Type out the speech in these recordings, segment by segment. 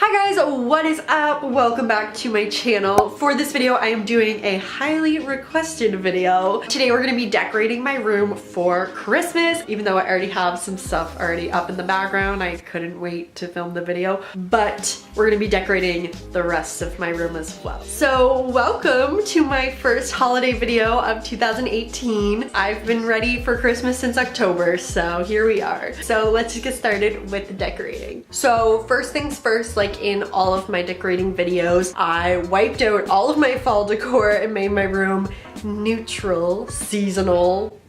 Hi guys, what is up? Welcome back to my channel. For this video, I am doing a highly requested video. Today we're gonna be decorating my room for Christmas. Even though I already have some stuff already up in the background, I couldn't wait to film the video. But we're gonna be decorating the rest of my room as well. So welcome to my first holiday video of 2018. I've been ready for Christmas since October, so here we are. So let's just get started with the decorating. So first things first, like in all of my decorating videos, I wiped out all of my fall decor and made my room neutral, seasonal.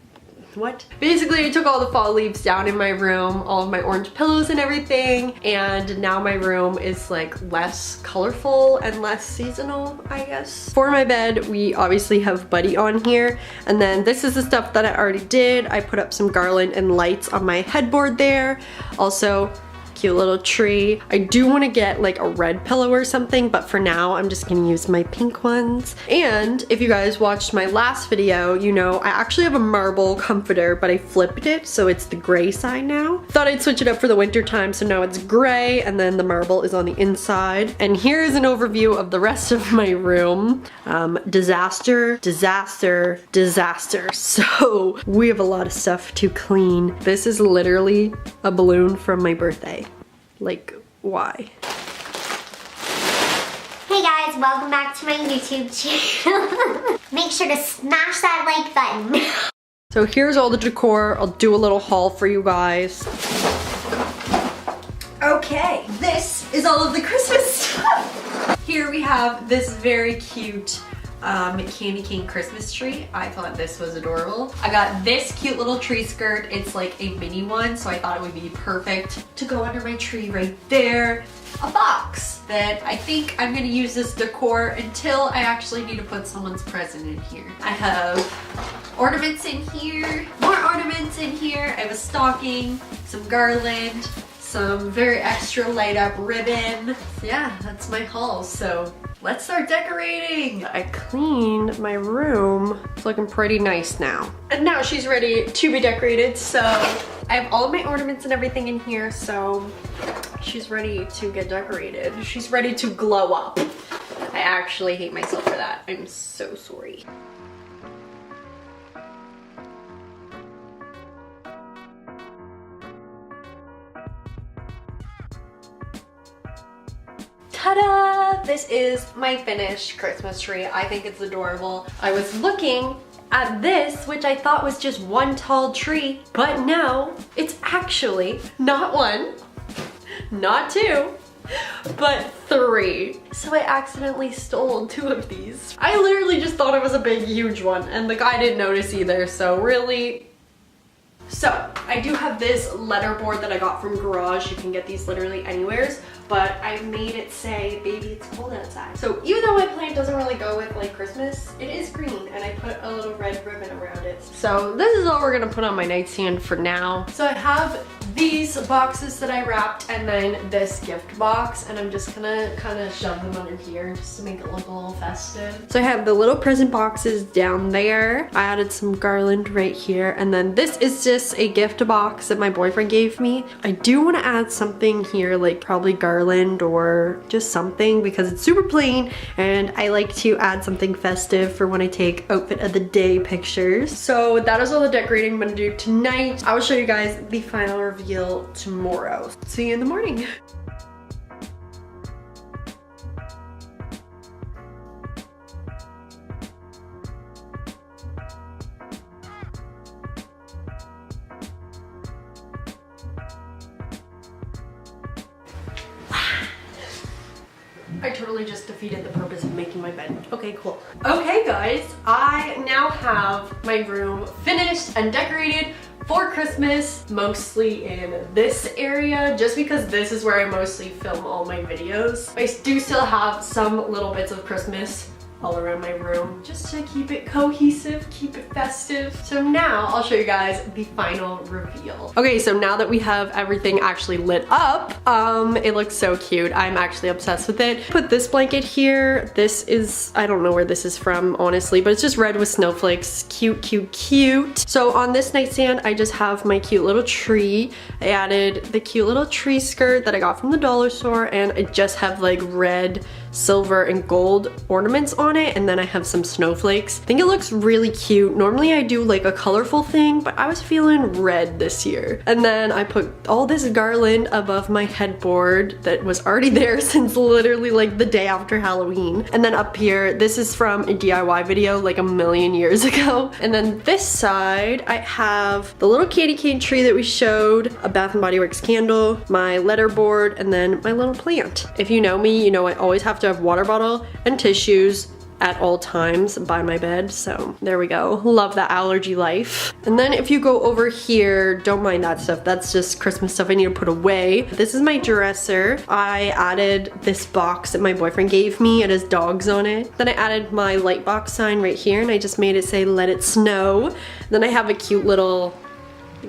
What? Basically, I took all the fall leaves down in my room, all of my orange pillows and everything, and now my room is like less colorful and less seasonal, I guess. For my bed, we obviously have Buddy on here, and then this is the stuff that I already did. I put up some garland and lights on my headboard there. Also, cute little tree. I do want to get like a red pillow or something, but for now I'm just gonna use my pink ones. And if you guys watched my last video, you know I actually have a marble comforter, but I flipped it so it's the gray side now. Thought I'd switch it up for the winter time, so now it's gray and then the marble is on the inside. And here's an overview of the rest of my room. Disaster, disaster, disaster. So we have a lot of stuff to clean. This is literally a balloon from my birthday. Like, why? Hey guys, welcome back to my YouTube channel. Make sure to smash that like button. So here's all the decor. I'll do a little haul for you guys. Okay, this is all of the Christmas stuff. Here we have this very cute candy cane Christmas tree. I thought this was adorable. I got this cute little tree skirt. It's like a mini one, so I thought it would be perfect to go under my tree right there. A box that I think I'm gonna use this decor until I actually need to put someone's present in here. I have ornaments in here, more ornaments in here. I have a stocking, some garland, some very extra light up ribbon. Yeah, that's my haul. So let's start decorating. I cleaned my room. It's looking pretty nice now. And now she's ready to be decorated. So I have all of my ornaments and everything in here. So she's ready to get decorated. She's ready to glow up. I actually hate myself for that. I'm so sorry. Ta-da! This is my finished Christmas tree. I think it's adorable. I was looking at this, which I thought was just one tall tree, but no, it's actually not one, not two, but three. So I accidentally stole two of these. I literally just thought it was a big, huge one, and the guy didn't notice either, so really. So I do have this letterboard that I got from Garage. You can get these literally anywhere, but I made it say, baby, it's cold outside. So even though my plant doesn't really go with like Christmas, it is green, and I put a little red ribbon around it. So this is all we're gonna put on my nightstand for now. So I have these boxes that I wrapped, and then this gift box, and I'm just gonna kind of shove them under here just to make it look a little festive. So I have the little present boxes down there. I added some garland right here, and then this is just a gift box that my boyfriend gave me. I do want to add something here, like probably garland or just something, because it's super plain and I like to add something festive for when I take outfit of the day pictures. So that is all the decorating I'm gonna do tonight. I will show you guys the final reveal tomorrow. See you in the morning. I totally just defeated the purpose of making my bed. Okay, cool. Okay guys, I now have my room finished and decorated for Christmas, mostly in this area, just because this is where I mostly film all my videos. I do still have some little bits of Christmas all around my room just to keep it cohesive, keep it festive. So now I'll show you guys the final reveal. Okay, so now that we have everything actually lit up, it looks so cute. I'm actually obsessed with it. Put this blanket here. This is, I don't know where this is from, honestly, but it's just red with snowflakes. Cute, cute, cute. So on this nightstand, I just have my cute little tree. I added the cute little tree skirt that I got from the dollar store, and I just have like red, silver, and gold ornaments on it, and then I have some snowflakes. I think it looks really cute. Normally I do like a colorful thing, but I was feeling red this year. And then I put all this garland above my headboard that was already there since literally like the day after Halloween. And then up here, this is from a DIY video like a million years ago. And then this side, I have the little candy cane tree that we showed, a Bath & Body Works candle, my letter board, and then my little plant. If you know me, you know I always have to have water bottle and tissues at all times by my bed, so there we go. Love that allergy life. And then if you go over here, don't mind that stuff. That's just Christmas stuff I need to put away. This is my dresser. I added this box that my boyfriend gave me. It has dogs on it. Then I added my light box sign right here, and I just made it say, "Let it snow." Then I have a cute little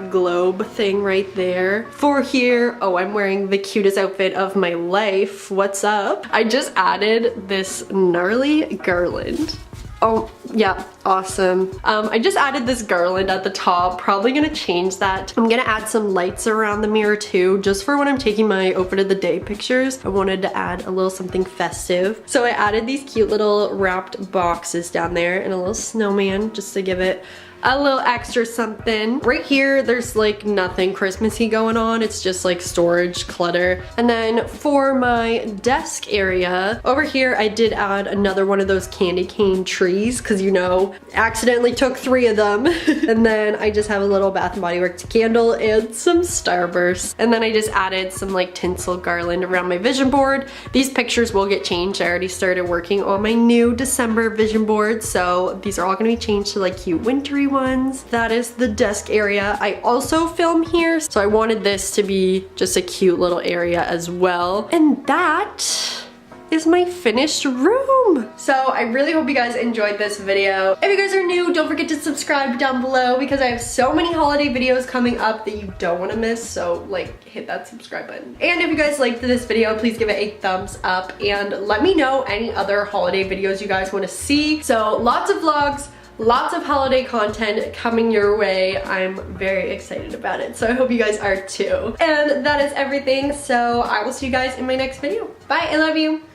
globe thing right there. For here, oh, I'm wearing the cutest outfit of my life. What's up? I just added this gnarly garland. Oh, yeah, awesome. I just added this garland at the top. Probably gonna change that. I'm gonna add some lights around the mirror too, just for when I'm taking my outfit of the day pictures. I wanted to add a little something festive. So I added these cute little wrapped boxes down there and a little snowman just to give it a little extra something. Right here, there's like nothing Christmassy going on. It's just like storage clutter. And then for my desk area, over here, I did add another one of those candy cane trees because, you know, accidentally took 3 of them. And then I just have a little Bath & Body Works candle and some Starburst. And then I just added some like tinsel garland around my vision board. These pictures will get changed. I already started working on my new December vision board. So these are all gonna be changed to like cute wintry ones. That is the desk area. I also film here, so I wanted this to be just a cute little area as well. And that is my finished room. So I really hope you guys enjoyed this video. If you guys are new, don't forget to subscribe down below because I have so many holiday videos coming up that you don't want to miss. So like hit that subscribe button. And if you guys liked this video, please give it a thumbs up and let me know any other holiday videos you guys want to see. So lots of vlogs, lots of holiday content coming your way. I'm very excited about it, so I hope you guys are too. And that is everything, so I will see you guys in my next video. Bye, I love you.